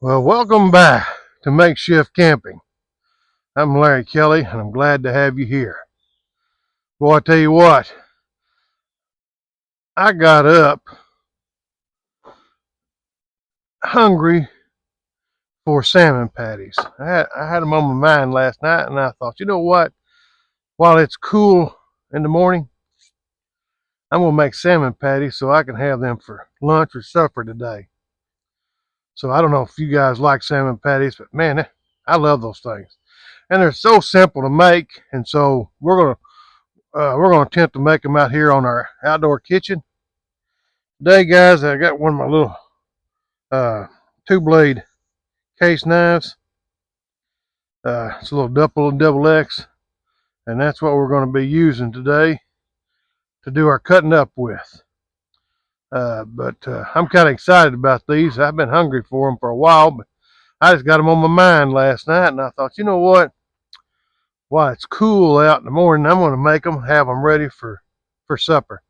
Well, welcome back to Makeshift Camping. I'm Larry Kelly, and I'm glad to have you here. Boy, I tell you what, I got up hungry for salmon patties. I had them on my mind last night, and I thought, you know what? While it's cool in the morning, I'm going to make salmon patties so I can have them for lunch or supper today. So I don't know if you guys like salmon patties, but man, I love those things. And they're so simple to make, and so we're gonna attempt to make them out here on our outdoor kitchen. Today, guys, I got one of my little two-blade case knives. It's a little double X, and that's what we're going to be using today to do our cutting up with. But I'm kind of excited about these. I've been hungry for them for a while, but I just got them on my mind last night, and I thought, you know what? While it's cool out in the morning, I'm going to make them, have them ready for supper.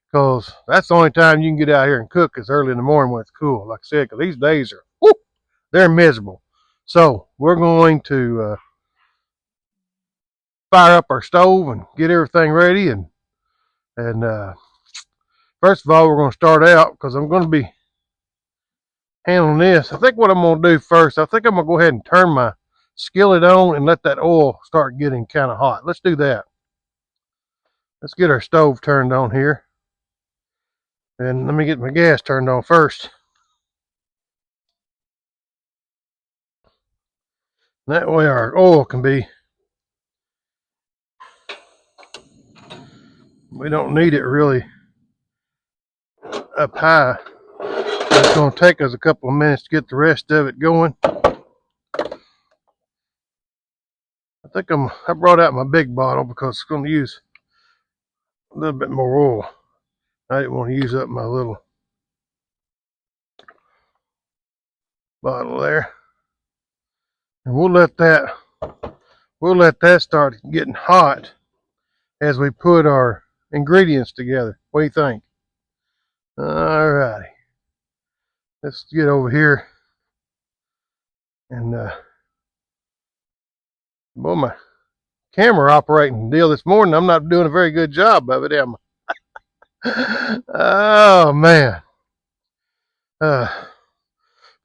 Because that's the only time you can get out here and cook is early in the morning when it's cool. Like I said, because these days are, whoop, they're miserable. So we're going to fire up our stove and get everything ready. And first of all, we're going to start out because I'm going to be handling this. I think what I'm going to do first, I think I'm going to go ahead and turn my skillet on and let that oil start getting kind of hot. Let's do that. Let's get our stove turned on here. And let me get my gas turned on first. That way our oil can be, we don't need it really up high. It's going to take us a couple of minutes to get the rest of it going. I brought out my big bottle because it's going to use a little bit more oil. I didn't want to use up my little bottle there. And we'll let that start getting hot as we put our ingredients together. What do you think? All righty. Let's get over here. And boy, my camera operating deal this morning, I'm not doing a very good job of it, am I? Oh man.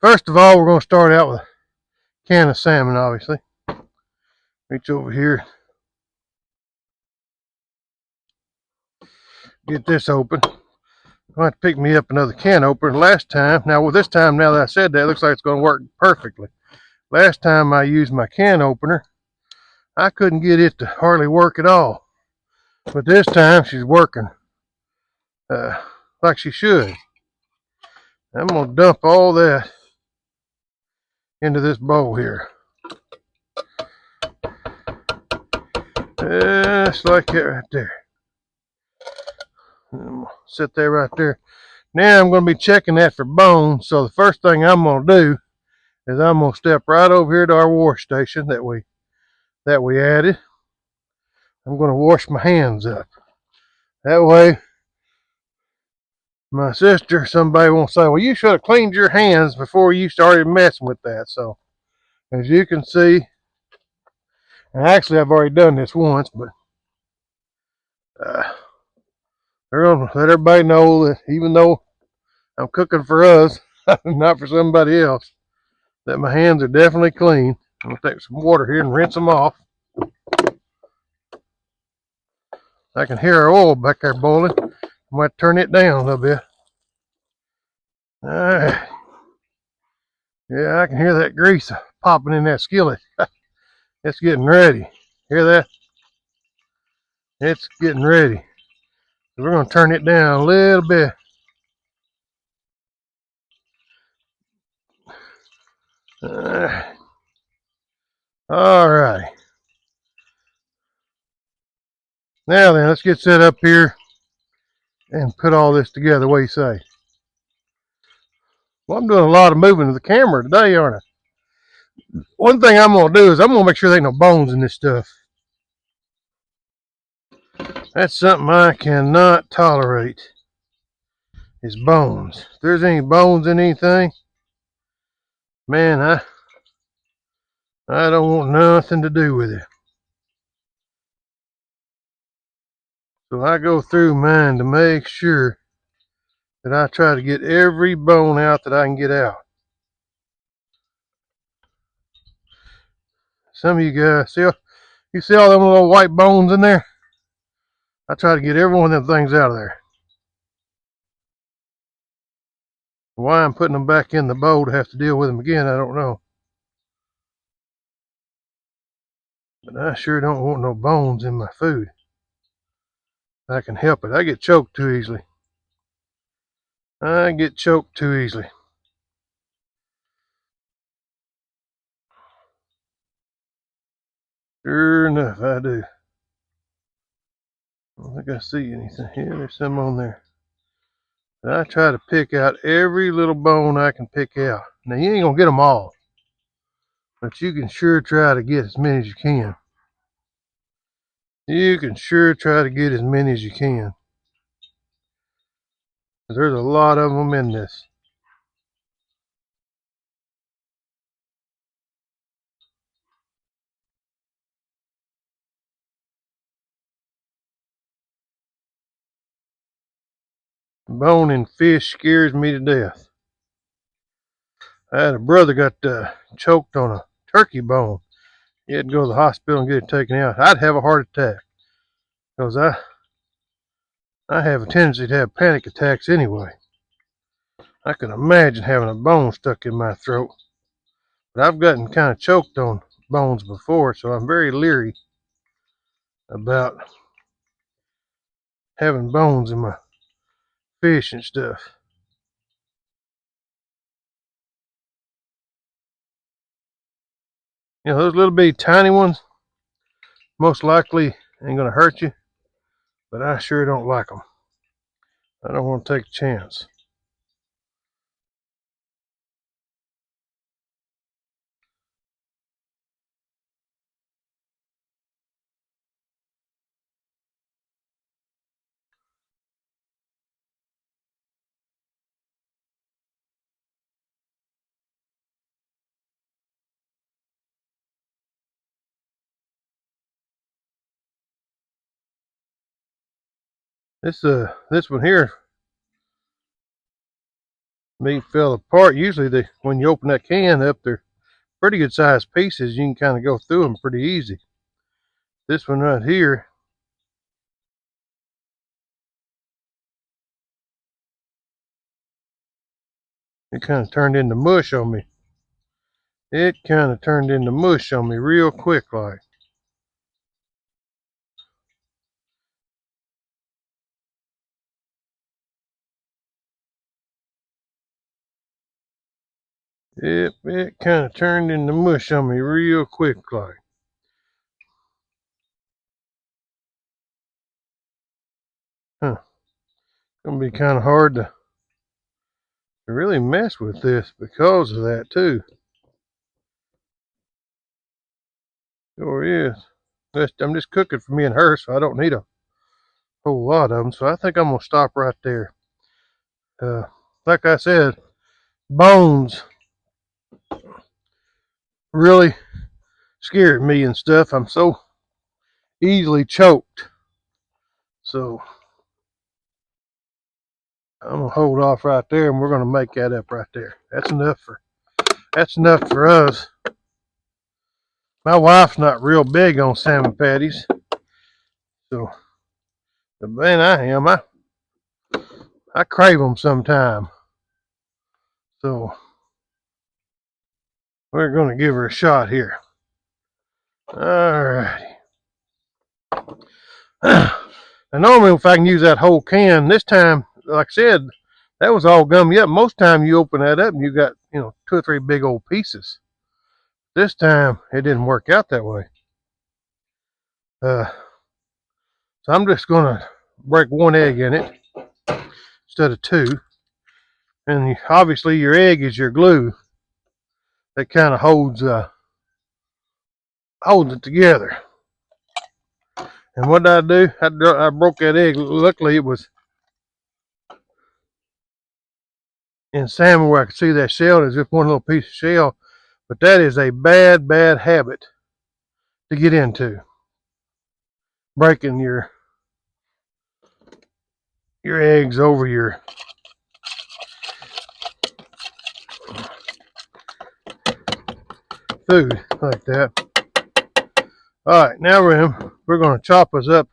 First of all, we're going to start out with a can of salmon, obviously. Reach over here, get this open. I'm going to have to pick me up another can opener. Last time, now this time, now that I said that, it looks like it's going to work perfectly. Last time I used my can opener, I couldn't get it to hardly work at all. But this time, she's working like she should. I'm going to dump all that into this bowl here. Just like that right there. Sit there right there. Now I'm going to be checking that for bones. So the first thing I'm going to do is I'm going to step right over here to our wash station that we added. I'm going to wash my hands up. That way, my sister, somebody won't say, well, you should have cleaned your hands before you started messing with that. So as you can see, and actually I've already done this once, but they're going to let everybody know that even though I'm cooking for us, not for somebody else, that my hands are definitely clean. I'm going to take some water here and rinse them off. I can hear our oil back there boiling. I might turn it down a little bit. All right. Yeah, I can hear that grease popping in that skillet. It's getting ready. Hear that? It's getting ready. We're going to turn it down a little bit. All right. Now then, let's get set up here and put all this together. What do you say? Well, I'm doing a lot of moving of the camera today, aren't I? One thing I'm going to do is I'm going to make sure there ain't no bones in this stuff. That's something I cannot tolerate, is bones. If there's any bones in anything, Man, I don't want nothing to do with it. So I go through mine to make sure that I try to get every bone out that I can get out. Some of you guys, you see all them little white bones in there? I try to get every one of them things out of there. Why I'm putting them back in the bowl to have to deal with them again, I don't know. But I sure don't want no bones in my food. I can help it. I get choked too easily. I get choked too easily. Sure enough, I do. I don't think I see anything. Yeah, there's some on there. But I try to pick out every little bone I can pick out. Now, you ain't going to get them all. But you can sure try to get as many as you can. You can sure try to get as many as you can. There's a lot of them in this. Boning fish scares me to death. I had a brother got choked on a turkey bone. He had to go to the hospital and get it taken out. I'd have a heart attack because I have a tendency to have panic attacks anyway. I can imagine having a bone stuck in my throat. But I've gotten kind of choked on bones before, so I'm very leery about having bones in my fish and stuff. You know, those little bitty tiny ones most likely ain't going to hurt you, but I sure don't like them. I don't want to take a chance. This one here, meat fell apart. Usually when you open that can up, they're pretty good sized pieces. You can kind of go through them pretty easy. This one right here, it kind of turned into mush on me. It kind of turned into mush on me real quick like. It kind of turned into mush on me real quick like. Huh. It's gonna be kind of hard to really mess with this because of that too. Sure is. I'm just cooking for me and her, so I don't need a whole lot of them. So I think I'm gonna stop right there. Like I said, bones really scared me and stuff. I'm so easily choked. So I'm gonna hold off right there, and we're gonna make that up right there. That's enough for us. My wife's not real big on salmon patties, so but man, I am. I crave them sometime. So we're gonna give her a shot here. All righty. And normally, if I can use that whole can, this time, like I said, that was all gummy up. Most time you open that up and you got, 2 or 3 big old pieces. This time it didn't work out that way. So I'm just gonna break 1 egg in it instead of 2. And obviously your egg is your glue that kind of holds it together. And what did I do? I broke that egg. Luckily it was in salmon where I could see that shell. There's just one little piece of shell. But that is a bad, bad habit to get into. Breaking your eggs over your food like that. All right, now we're going to chop us up.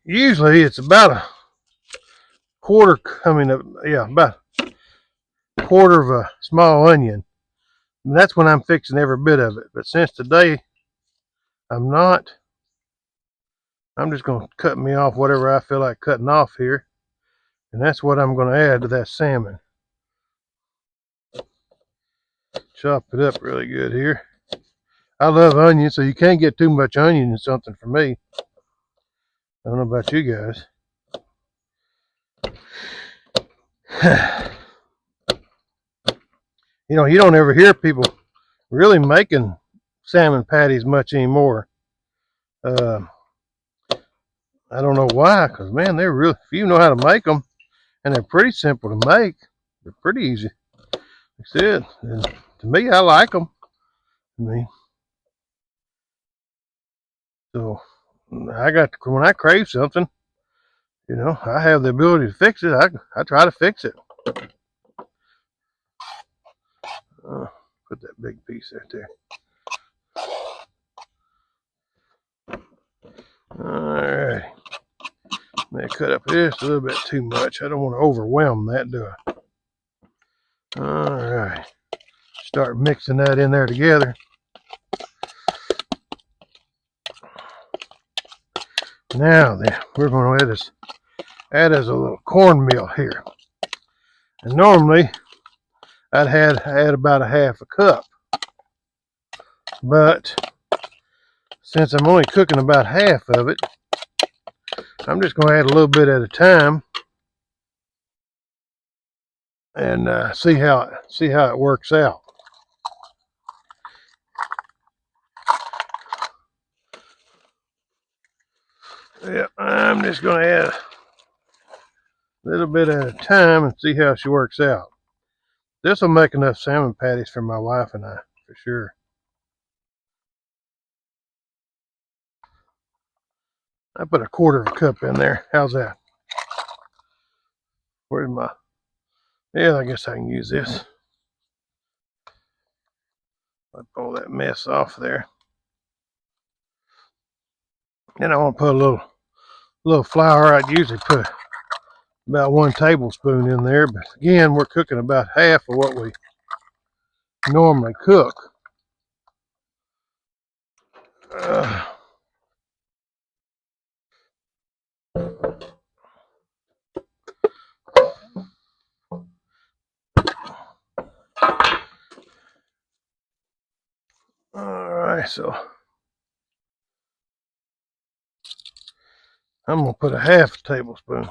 Usually it's about a quarter, about a quarter of a small onion. And that's when I'm fixing every bit of it. But since today I'm not, I'm just going to cut me off whatever I feel like cutting off here. And that's what I'm going to add to that salmon. Chop it up really good here. I love onions, so you can't get too much onion in something for me. I don't know about you guys. You know, you don't ever hear people really making salmon patties much anymore. I don't know why, because man, they're really, if you know how to make them, and they're pretty simple to make, they're pretty easy. Like I said, and to me, I like them. I mean, so when I crave something, you know, I have the ability to fix it. I try to fix it. Put that big piece right there. Alright. May cut up just a little bit too much. I don't want to overwhelm that, do I? Alright. Start mixing that in there together. Now then, we're going to add us a little cornmeal here. And normally, I'd add about a half a cup. But since I'm only cooking about half of it, I'm just going to add a little bit at a time and see how it works out. Yep, I'm just going to add a little bit at a time and see how she works out. This will make enough salmon patties for my wife and I, for sure. I put a quarter of a cup in there. How's that? Where's my... Yeah, I guess I can use this. Wipe all that mess off there. Then I want to put a little flour. I'd usually put about 1 tablespoon in there, but again, we're cooking about half of what we normally cook. Alright, so I'm going to put a half a tablespoon.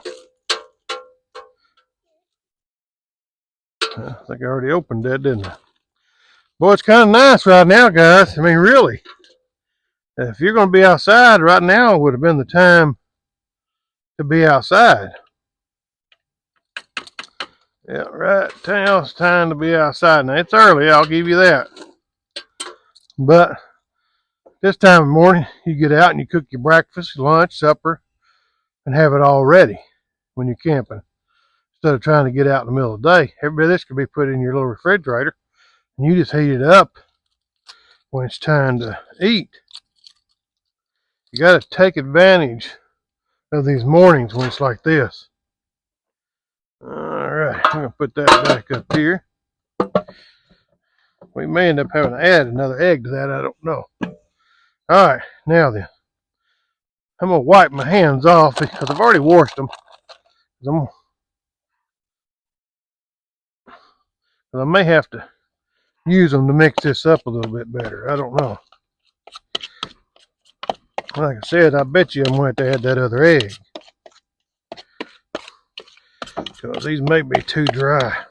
I think I already opened that, didn't I? Boy, it's kind of nice right now, guys. I mean, really. If you're going to be outside right now, would have been the time to be outside. Yeah, right now it's time to be outside. Now, it's early, I'll give you that. But this time of morning, you get out and you cook your breakfast, lunch, supper, and have it all ready when you're camping. Instead of trying to get out in the middle of the day. Everybody, this could be put in your little refrigerator, and you just heat it up when it's time to eat. You got to take advantage of these mornings when it's like this. Alright, I'm going to put that back up here. We may end up having to add another egg to that, I don't know. Alright, now then. I'm going to wipe my hands off because I've already washed them. I may have to use them to mix this up a little bit better. I don't know. Like I said, I bet you I'm going to have to add that other egg. Because these may be too dry.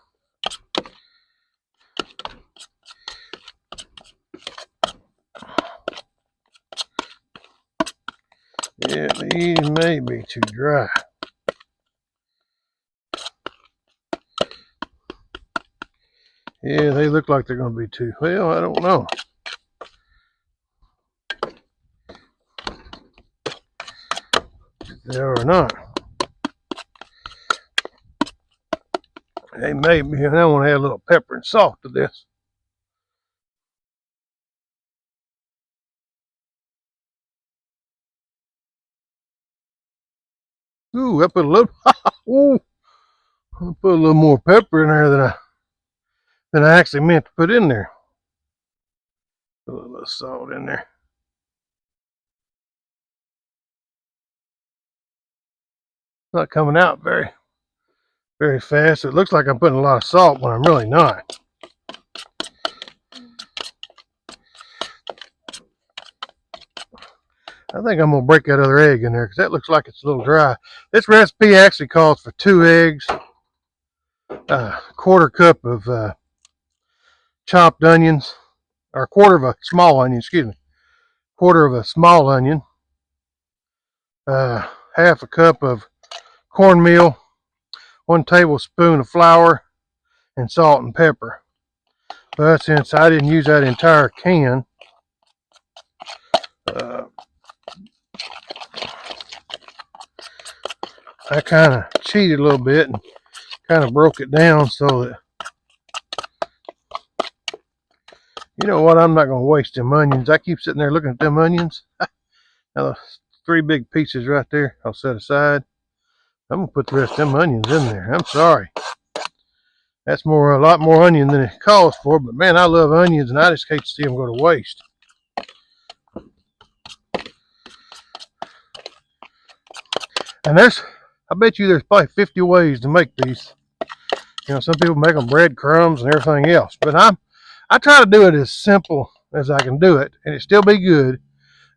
Yeah, these may be too dry. Yeah, they look like they're going to be too. Well, I don't know. They are not. They may be. I want to add a little pepper and salt to this. Ooh, I put a little. Ooh, I put a little more pepper in there than I actually meant to put in there. Put a little salt in there. Not coming out very fast. It looks like I'm putting a lot of salt when I'm really not. I think I'm going to break that other egg in there because that looks like it's a little dry. This recipe actually calls for 2 eggs, a quarter cup of chopped onions, or a quarter of a small onion, excuse me, quarter of a small onion, half a cup of cornmeal, 1 tablespoon of flour, and salt and pepper. But since I didn't use that entire can, I kind of cheated a little bit and kind of broke it down so that, you know what, I'm not going to waste them onions. I keep sitting there looking at them onions. Now, the 3 big pieces right there, I'll set aside. I'm going to put the rest of them onions in there. I'm sorry. That's a lot more onion than it calls for, but man, I love onions and I just hate to see them go to waste. And I bet you there's probably 50 ways to make these. You know, some people make them breadcrumbs and everything else, but I try to do it as simple as I can do it, and it still be good.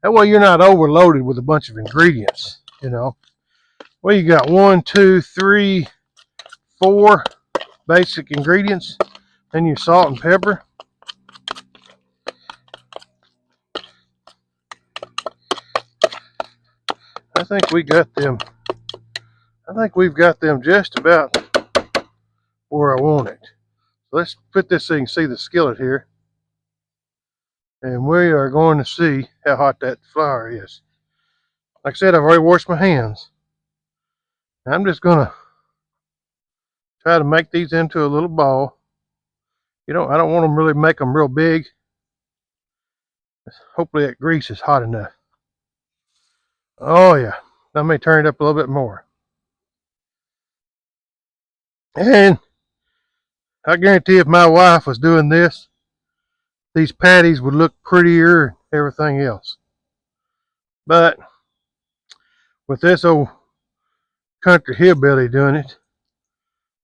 That way you're not overloaded with a bunch of ingredients, you know. Well, you got 1, 2, 3, 4 basic ingredients, then your salt and pepper. I think we've got them just about where I want it. So let's put this so you can see the skillet here. And we are going to see how hot that flour is. Like I said, I've already washed my hands. I'm just going to try to make these into a little ball. I don't want them really make them real big. Hopefully that grease is hot enough. Oh yeah, I may turn it up a little bit more. And I guarantee if my wife was doing this, these patties would look prettier and everything else. But with this old country hillbilly doing it,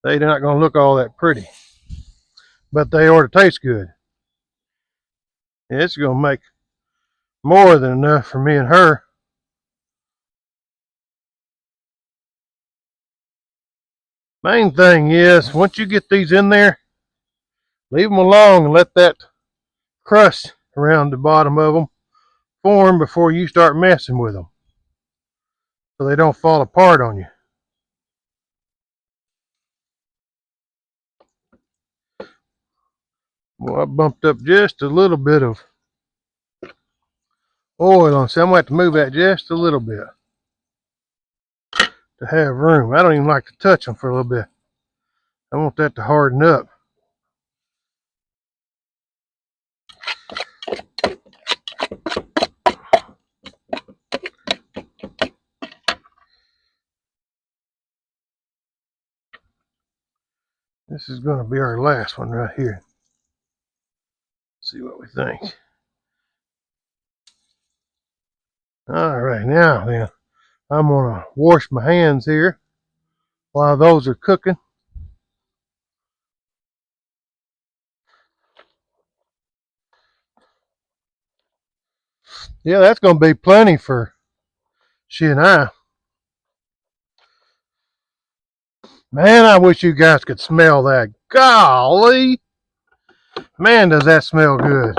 they're not going to look all that pretty. But they ought to taste good. And it's going to make more than enough for me and her. Main thing is, once you get these in there, leave them alone and let that crust around the bottom of them form before you start messing with them, so they don't fall apart on you. Well, I bumped up just a little bit of oil on, so I'm going to have to move that just a little bit to have room. I don't even like to touch them for a little bit. I want that to harden up. This is going to be our last one right here. Let's see what we think. All right, now then, I'm going to wash my hands here while those are cooking. Yeah, that's going to be plenty for she and I. Man, I wish you guys could smell that. Golly! Man, does that smell good.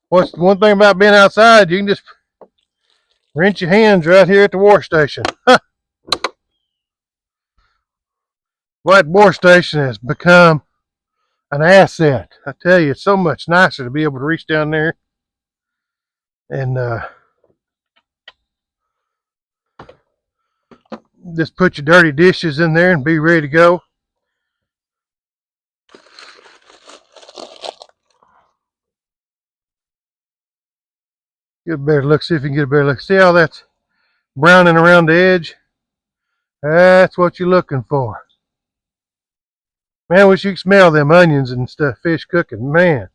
What's the one thing about being outside? You can just rinse your hands right here at the wash station. White Boar Station has become an asset. I tell you, it's so much nicer to be able to reach down there and just put your dirty dishes in there and be ready to go. Get a better look, see if you can get a better look. See how that's browning around the edge? That's what you're looking for. Man, I wish you could smell them onions and stuff, fish cooking. Man,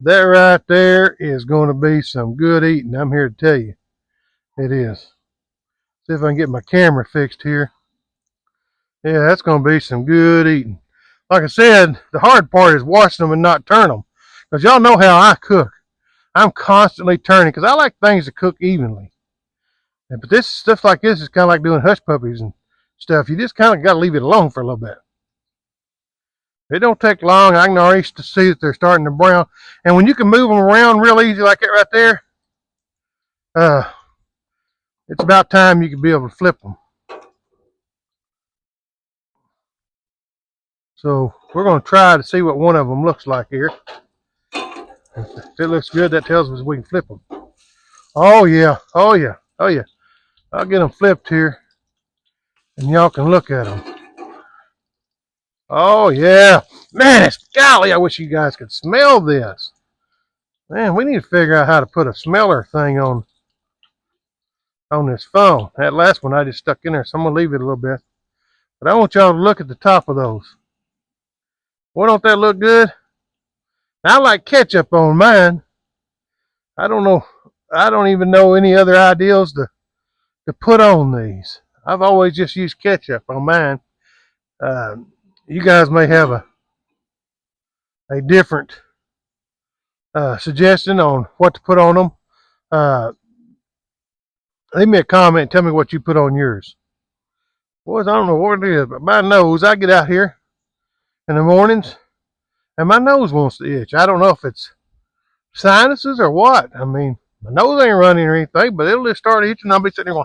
that right there is going to be some good eating. I'm here to tell you. It is. See if I can get my camera fixed here. Yeah, that's going to be some good eating. Like I said, the hard part is washing them and not turn them. Because y'all know how I cook. I'm constantly turning because I like things to cook evenly. But this stuff like this is kind of like doing hush puppies and stuff. You just kind of got to leave it alone for a little bit. It don't take long. I can already see that they're starting to brown. And when you can move them around real easy like that right there, it's about time you can be able to flip them. So we're going to try to see what one of them looks like here. If it looks good, that tells us we can flip them. Oh yeah, oh yeah, oh yeah. I'll get them flipped here and y'all can look at them. Oh yeah. Man, golly, I wish you guys could smell this. Man, we need to figure out how to put a smeller thing on this phone. That last one I just stuck in there, so I'm going to leave it a little bit. But I want y'all to look at the top of those. Boy, don't that look good? I like ketchup on mine. I don't know. I don't even know any other ideas to put on these. I've always just used ketchup on mine. You guys may have a different suggestion on what to put on them. Leave me a comment and tell me what you put on yours. Boys, I don't know what it is, but my nose, I get out here in the mornings and my nose wants to itch. I don't know if it's sinuses or what. I mean, my nose ain't running or anything, but it'll just start itching. I'll be sitting there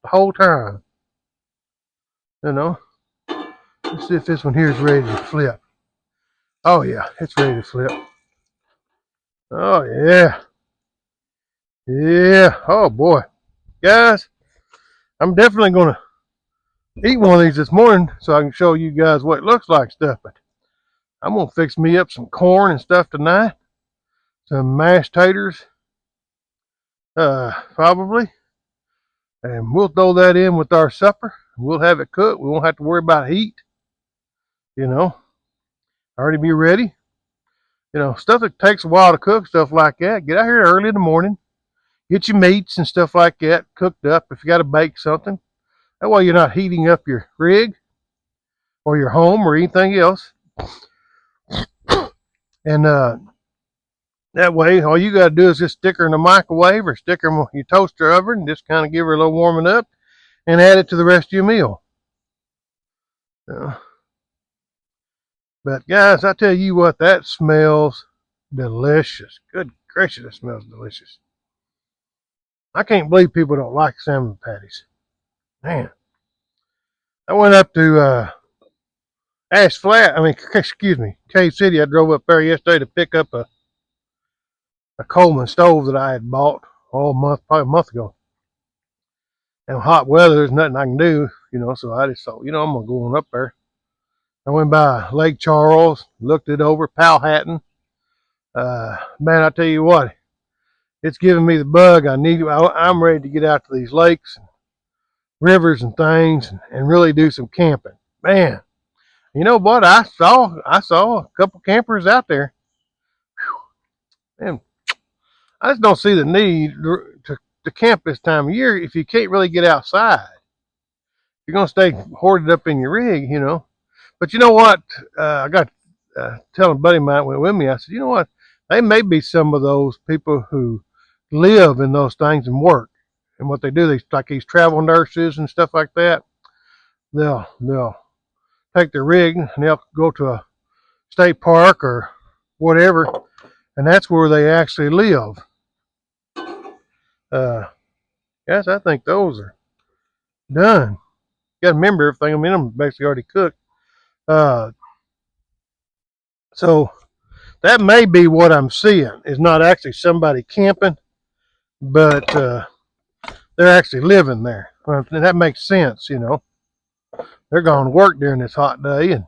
the whole time. You know? Let's see if this one here is ready to flip. Oh, yeah, it's ready to flip. Oh, yeah. Yeah. Oh, boy. Guys, I'm definitely going to eat one of these this morning so I can show you guys what it looks like stuff. But I'm going to fix me up some corn and stuff tonight. Some mashed taters, probably. And we'll throw that in with our supper. We'll have it cooked. We won't have to worry about heat. You know, already be ready. You know, stuff that takes a while to cook, stuff like that. Get out here early in the morning. Get your meats and stuff like that cooked up if you got to bake something. That way you're not heating up your rig or your home or anything else. And that way, all you got to do is just stick her in the microwave or stick her in your toaster oven and just kind of give her a little warming up and add it to the rest of your meal. But guys, I tell you what, that smells delicious. Good gracious, it smells delicious. I can't believe people don't like salmon patties. Man. I went up to Ash Flat, Cave City. I drove up there yesterday to pick up a Coleman stove that I had bought probably a month ago. And hot weather, there's nothing I can do, so I just thought, I'm going to go on up there. I went by Lake Charles, looked it over, Powhatan. Man, I tell you what, it's giving me the bug I need. I'm ready to get out to these lakes, and rivers and things and really do some camping. Man, you know what? I saw a couple campers out there. Man, I just don't see the need to camp this time of year if you can't really get outside. You're going to stay hoarded up in your rig, But you know what? I got telling a buddy of mine went with me. I said, you know what? They may be some of those people who live in those things and work. And what they do, like these travel nurses and stuff like that. They'll take their rig and they'll go to a state park or whatever, and that's where they actually live. Guys, I think those are done. got to remember everything. I mean, I'm basically already cooked. Uh, so that may be what I'm seeing. Is not actually somebody camping, but they're actually living there. And that makes sense, you know. They're going to work during this hot day, and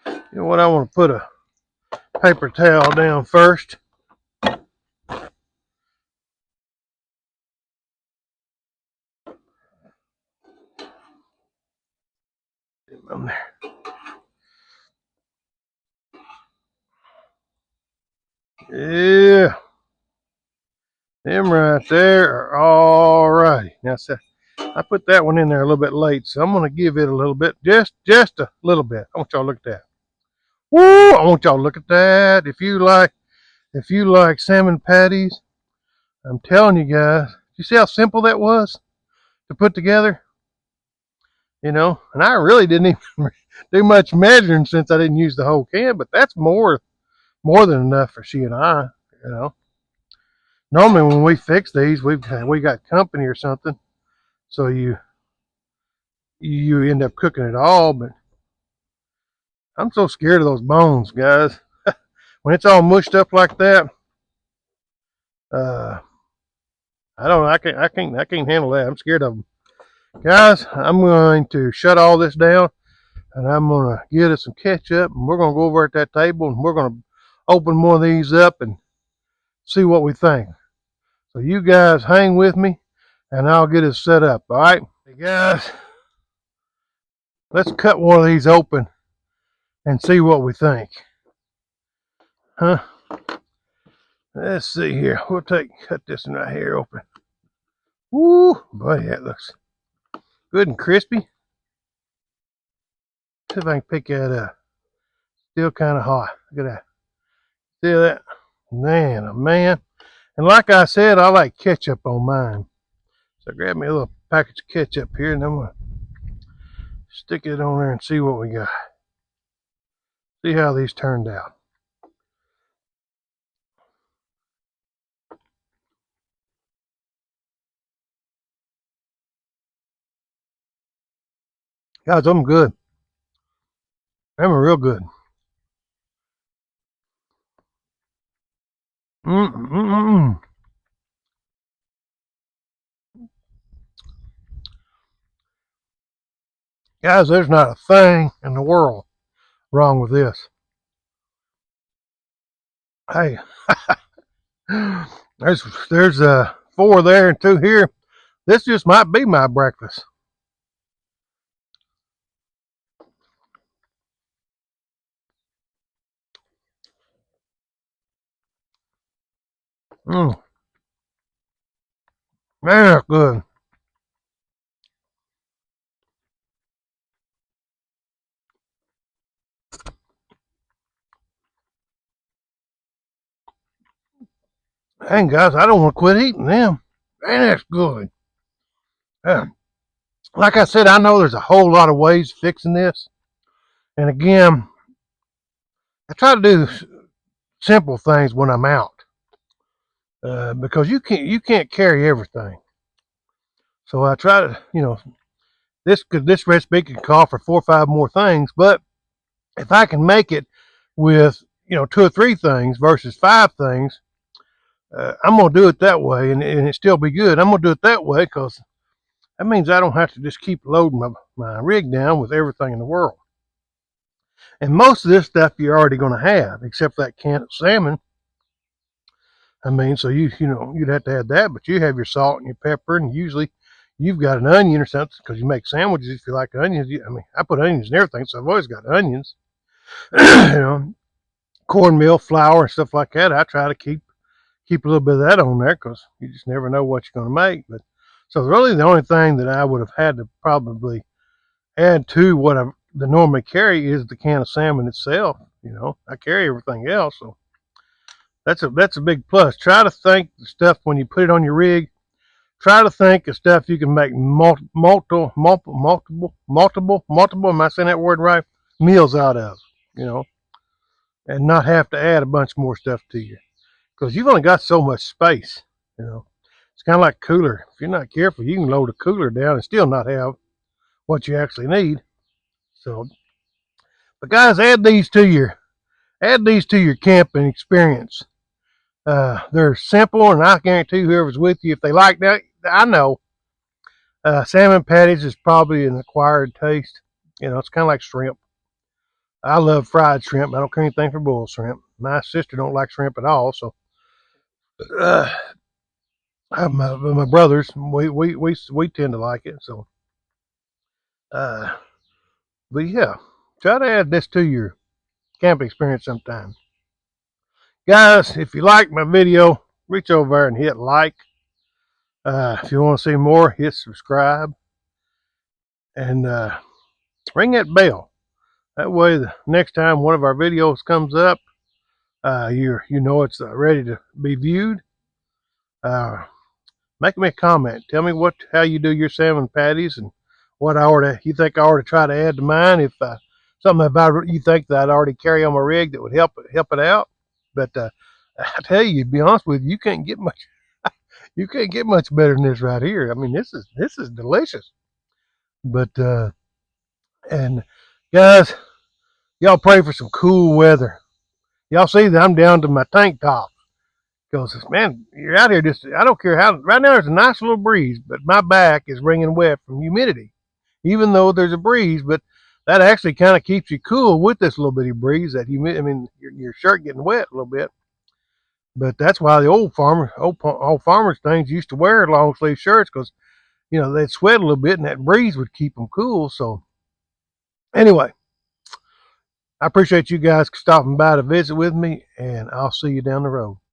you know what? I want to put a paper towel down first. On there. Yeah, them right there are all righty. Now, so I put that one in there a little bit late, so I'm going to give it a little bit, just a little bit. I want y'all to look at that. Woo! I want y'all to look at that. If you like salmon patties, I'm telling you guys, you see how simple that was to put together? You know, and I really didn't even do much measuring since I didn't use the whole can, but that's more than enough for she and I, you know. Normally when we fix these, we got company or something, so you end up cooking it all. But I'm so scared of those bones, guys. When it's all mushed up like that, uh, I don't know. I can't handle that. I'm scared of them, guys. I'm going to shut all this down, and I'm gonna get us some ketchup, and we're gonna go over at that table, and we're gonna open one of these up and see what we think. So you guys hang with me, and I'll get it set up. All right, hey guys. Let's cut one of these open and see what we think. Huh? Let's see here. We'll cut this one right here open. Woo, boy, that looks good and crispy. See if I can pick that up. Still kind of hot. Look at that. See that? Man, oh man. And like I said, I like ketchup on mine. So grab me a little package of ketchup here, and I'm gonna stick it on there and see what we got. See how these turned out. Guys, I'm good. I'm real good. Mm-mm-mm. Guys, there's not a thing in the world wrong with this. Hey, there's 4 there and 2 here. This just might be my breakfast. Man, that's good. Hey guys, I don't want to quit eating them. Man, that's good. Uh, like I said, I know there's a whole lot of ways of fixing this. And again, I try to do simple things when I'm out, because you can't carry everything. So I try to, you know, this recipe can call for 4 or 5 more things, but if I can make it with, you know, 2 or 3 things versus 5 things, I'm gonna do it that way, and it still be good. I'm gonna do it that way because that means I don't have to just keep loading my rig down with everything in the world. And most of this stuff you're already going to have, except that can of salmon. I mean, so you know, you'd have to add that, but you have your salt and your pepper, and usually you've got an onion or something because you make sandwiches if you like onions. I mean, I put onions in everything, so I've always got onions. You know, cornmeal, flour, and stuff like that. I try to keep a little bit of that on there because you just never know what you're going to make. But so really, the only thing that I would have had to probably add to what I normally carry is the can of salmon itself. You know, I carry everything else, so that's a big plus. Try to think the stuff when you put it on your rig. Try to think of stuff you can make multiple. Am I saying that word right? Meals out of, you know, and not have to add a bunch more stuff to you because you've only got so much space, you know. It's kind of like a cooler. If you're not careful, you can load a cooler down and still not have what you actually need. So, but guys, add these to your camping experience. They're simple, and I guarantee whoever's with you, if they like that, I know salmon patties is probably an acquired taste. You know, it's kind of like shrimp. I love fried shrimp. I don't care anything for boiled shrimp. My sister don't like shrimp at all, so uh, my brothers we tend to like it. So, uh, but yeah, try to add this to your camping experience sometime, guys. If you like my video, reach over there and hit like. If you want to see more, hit subscribe and ring that bell. That way, the next time one of our videos comes up, you know it's ready to be viewed. Uh, Make me a comment. Tell me how you do your salmon patties and what you think I ought to try to add to mine. If something about you think that I'd already carry on my rig that would help it out. But I tell you, to be honest with you, you can't get much better than this right here. I mean, this is delicious. But and guys, y'all pray for some cool weather. Y'all see that I'm down to my tank top. Because, man, you're out here I don't care how, right now there's a nice little breeze, but my back is wringing wet from humidity. Even though there's a breeze, but that actually kind of keeps you cool with this little bitty breeze. I mean, your shirt getting wet a little bit. But that's why the old farmers things used to wear long sleeve shirts because, you know, they'd sweat a little bit and that breeze would keep them cool. So, anyway, I appreciate you guys stopping by to visit with me, and I'll see you down the road.